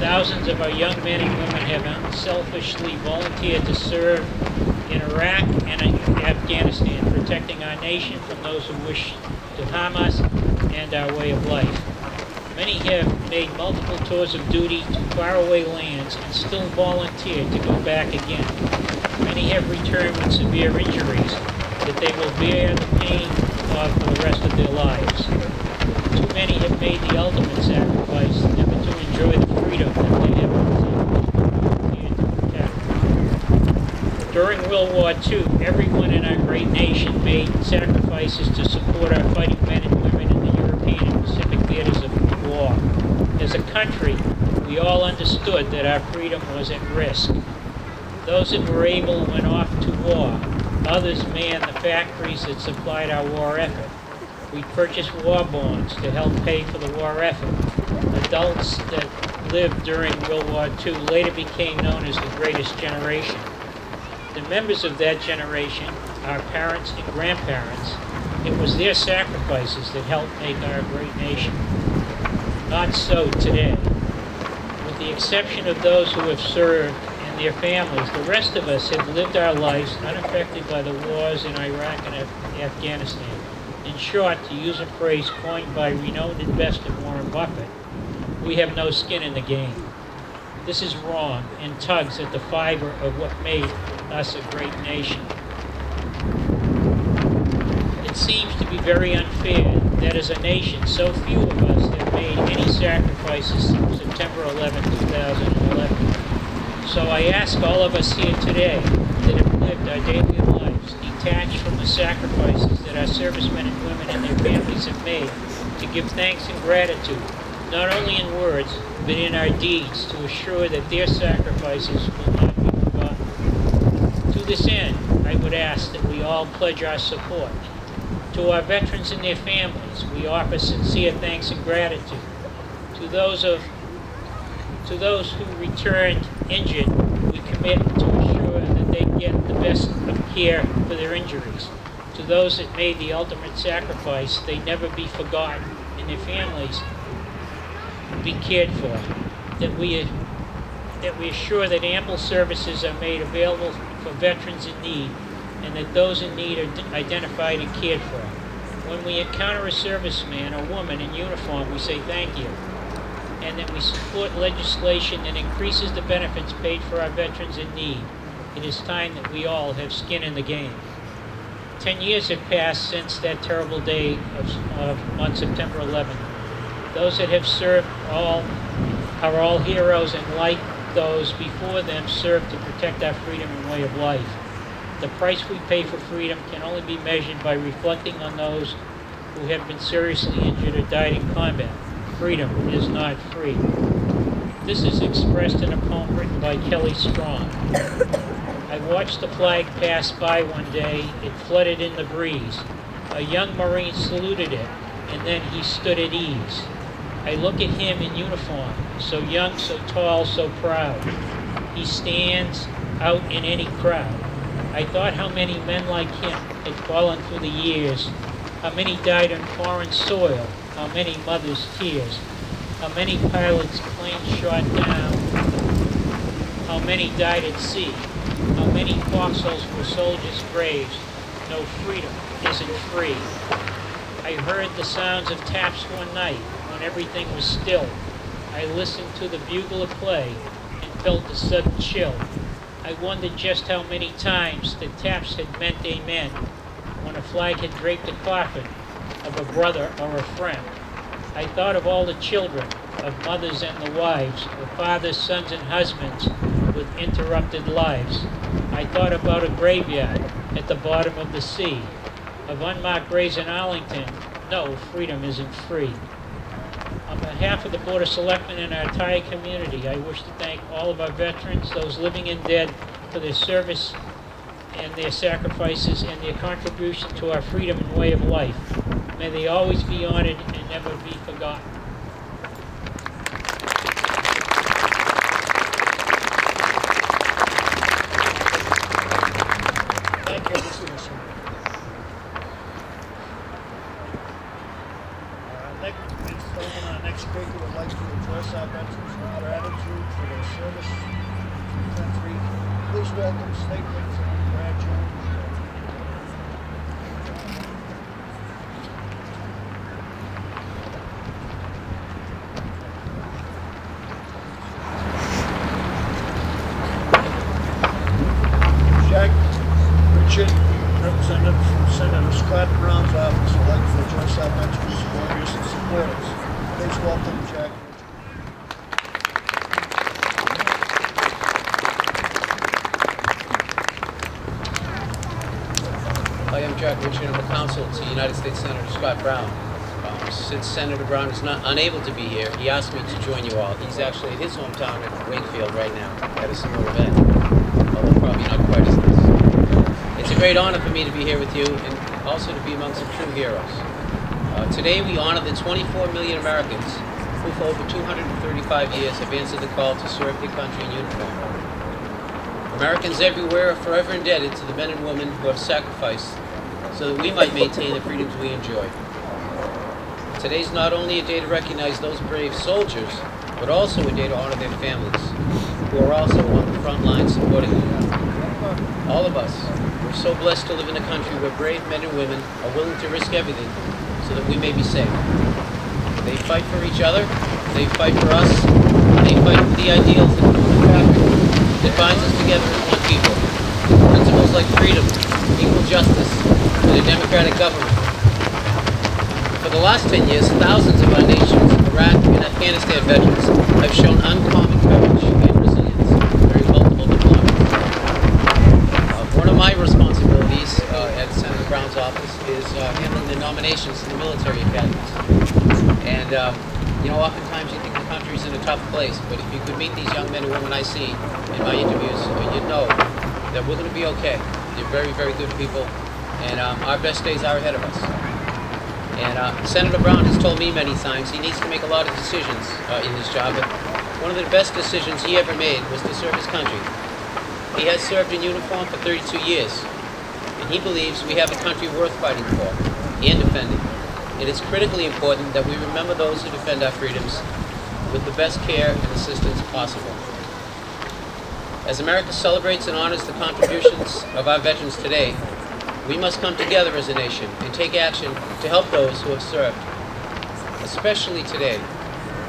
Thousands of our young men and women have unselfishly volunteered to serve in Iraq and Afghanistan, protecting our nation from those who wish to harm us and our way of life. Many have made multiple tours of duty to faraway lands and still volunteered to go back again. Many have returned with severe injuries that they will bear the pain of for the rest of their lives. Too many have made the ultimate sacrifice never to enjoy the freedom that they have volunteered to protect. During World War II, everyone in our great nation made sacrifices to support our fighting men and women in the European and Pacific theaters of war. As a country, we all understood that our freedom was at risk. Those that were able went off to war. Others manned the factories that supplied our war effort. We purchased war bonds to help pay for the war effort. Adults that lived during World War II later became known as the greatest generation. The members of that generation, our parents and grandparents, it was their sacrifices that helped make our great nation. Not so today. With the exception of those who have served and their families, the rest of us have lived our lives unaffected by the wars in Iraq and Afghanistan. In short, to use a phrase coined by renowned investor Warren Buffett, we have no skin in the game. This is wrong and tugs at the fiber of what made us a great nation. It seems to be very unfair that as a nation, so few of us have made any sacrifices since September 11, 2011. So I ask all of us here today that have lived our daily lives, detached from the sacrifices that our servicemen and women and their families have made, to give thanks and gratitude, not only in words, but in our deeds, to assure that their sacrifices will not be forgotten. To this end, I would ask that we all pledge our support. To our veterans and their families, we offer sincere thanks and gratitude. To those who returned injured, we commit to assure that they get the best of care for their injuries. To those that made the ultimate sacrifice, they never be forgotten and their families be cared for. That we assure that ample services are made available for veterans in need, and that those in need are identified and cared for. When we encounter a serviceman or woman in uniform, we say thank you, and that we support legislation that increases the benefits paid for our veterans in need. It is time that we all have skin in the game. 10 years have passed since that terrible day on September 11th. Those that have served are all heroes, and like those before them, served to protect our freedom and way of life. The price we pay for freedom can only be measured by reflecting on those who have been seriously injured or died in combat. Freedom is not free. This is expressed in a poem written by Kelly Strong. I watched the flag pass by one day. It fluttered in the breeze. A young Marine saluted it, and then he stood at ease. I look at him in uniform, so young, so tall, so proud. He stands out in any crowd. I thought how many men like him had fallen through the years, how many died on foreign soil, how many mothers' tears, how many pilots' planes shot down, how many died at sea, how many foxholes were soldiers' graves. No, freedom isn't free. I heard the sounds of taps one night when everything was still. I listened to the bugler play and felt a sudden chill. I wondered just how many times the taps had meant amen when a flag had draped a coffin of a brother or a friend. I thought of all the children, of mothers and the wives, of fathers, sons, and husbands with interrupted lives. I thought about a graveyard at the bottom of the sea, of unmarked graves in Arlington. No, freedom isn't free. On behalf of the Board of Selectmen and our entire community, I wish to thank all of our veterans, those living and dead, for their service and their sacrifices and their contribution to our freedom and way of life. May they always be honored and never be forgotten. Thank you, Mr. Commissioner. Our next speaker would like to address our veterans with gratitude welcome statements and Brad Jones. Jack Richard, representative from Senator Scott Brown's office, would like to address our veterans, warriors, and supporters. Please welcome Jack Richard. I am Jack Richard. I'm a counsel to United States Senator Scott Brown. Since Senator Brown is unable to be here, he asked me to join you all. He's actually at his hometown at Wakefield right now at a similar event, although probably not quite as nice. It's a great honor for me to be here with you and also to be among some true heroes. Today we honor the 24 million Americans who for over 235 years have answered the call to serve their country in uniform. Americans everywhere are forever indebted to the men and women who have sacrificed so that we might maintain the freedoms we enjoy. Today's not only a day to recognize those brave soldiers, but also a day to honor their families, who are also on the front lines supporting them. All of us, we're so blessed to live in a country where brave men and women are willing to risk everything so that we may be safe. They fight for each other, they fight for us, and they fight for the ideals that binds us together as one people. Principles like freedom, equal justice, and a democratic government. For the last 10 years, thousands of our nation's Iraq and Afghanistan veterans have shown uncommon courage and resilience during multiple deployments. One of my responsibilities at Senator Brown's office is handling the nominations to the military academies. And you know, oftentimes you think the country's in a tough place, but if you could meet these young men and women I see in my interviews, you'd know that we're going to be okay. They're very, very good people, and our best days are ahead of us. And Senator Brown has told me many times he needs to make a lot of decisions in his job, but one of the best decisions he ever made was to serve his country. He has served in uniform for 32 years, and he believes we have a country worth fighting for and defending. It is critically important that we remember those who defend our freedoms with the best care and assistance possible. As America celebrates and honors the contributions of our veterans today, we must come together as a nation and take action to help those who have served. Especially today.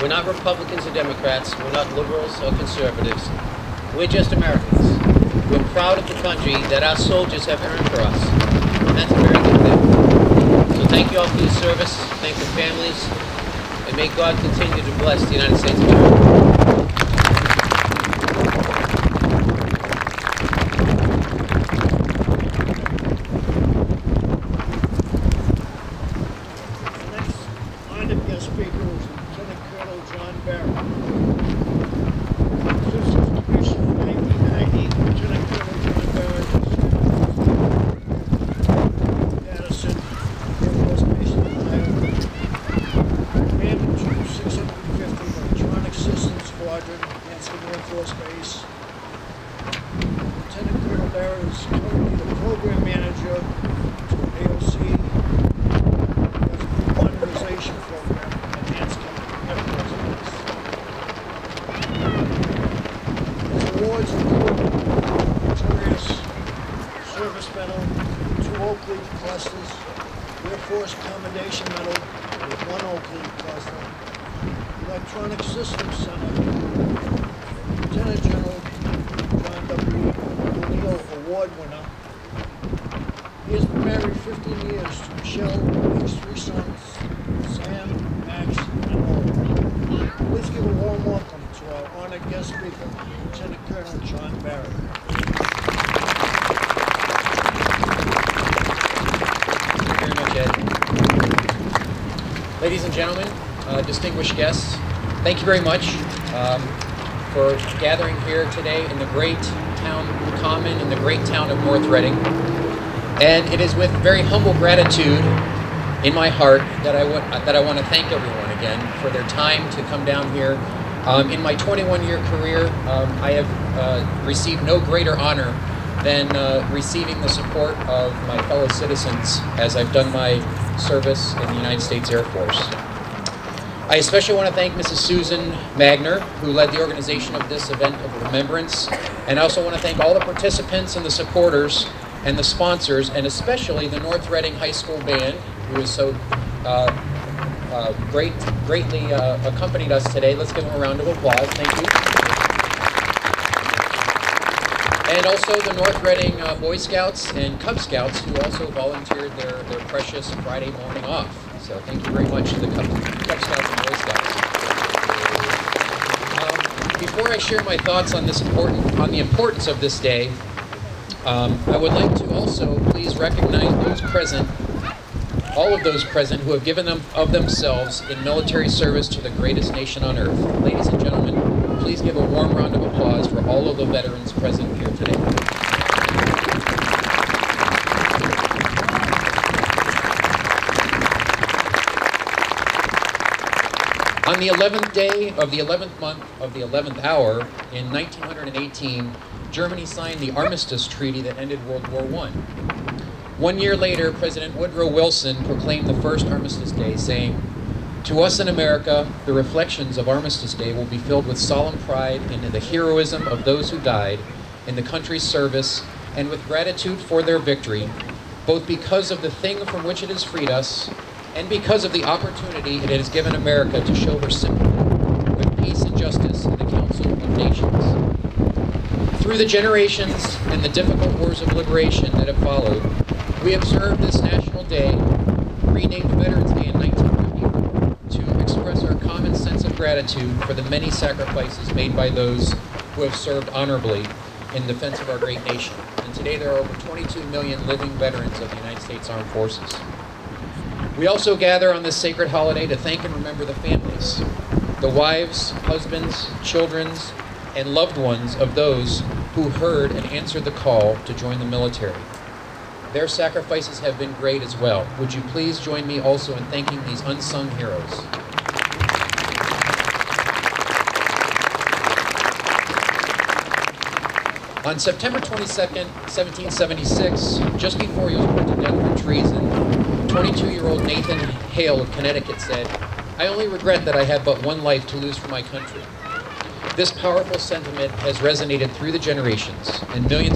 We're not Republicans or Democrats, we're not liberals or conservatives. We're just Americans. We're proud of the country that our soldiers have earned for us. And that's a very good thing. So thank you all for your service, thank your families, and may God continue to bless the United States of America. Ladies and gentlemen, distinguished guests, thank you very much for gathering here today in the great town common in the great town of North Reading. And it is with very humble gratitude in my heart that I want to thank everyone again for their time to come down here. In my 21-year career, I have received no greater honor than receiving the support of my fellow citizens as I've done my service in the United States Air Force. I especially want to thank Mrs. Susan Magner, who led the organization of this event of remembrance. And I also want to thank all the participants and the supporters and the sponsors, and especially the North Reading High School Band, who is so greatly accompanied us today. Let's give them a round of applause. Thank you. And also the North Reading Boy Scouts and Cub Scouts, who also volunteered their precious Friday morning off. So thank you very much to the Cub Scouts and Boy Scouts. Before I share my thoughts on the importance of this day, I would like to also please recognize those present, all of those present who have given of themselves in military service to the greatest nation on earth. Ladies and gentlemen, please give a warm round of applause for all of the veterans present here today. On the 11th day of the 11th month of the 11th hour in 1918, Germany signed the Armistice Treaty that ended World War I. 1 year later, President Woodrow Wilson proclaimed the first Armistice Day, saying, "To us in America, the reflections of Armistice Day will be filled with solemn pride in the heroism of those who died in the country's service and with gratitude for their victory, both because of the thing from which it has freed us and because of the opportunity it has given America to show her sympathy with peace and justice in the Council of Nations." Through the generations and the difficult wars of liberation that have followed, we observe this national day, renamed Veterans Day in 1954, to express our common sense of gratitude for the many sacrifices made by those who have served honorably in defense of our great nation. And today there are over 22 million living veterans of the United States Armed Forces. We also gather on this sacred holiday to thank and remember the families, the wives, husbands, children, and loved ones of those who heard and answered the call to join the military. Their sacrifices have been great as well. Would you please join me also in thanking these unsung heroes? On September 22nd, 1776, just before he was put to death for treason, 22-year-old Nathan Hale of Connecticut said, "I only regret that I have but one life to lose for my country." This powerful sentiment has resonated through the generations, and millions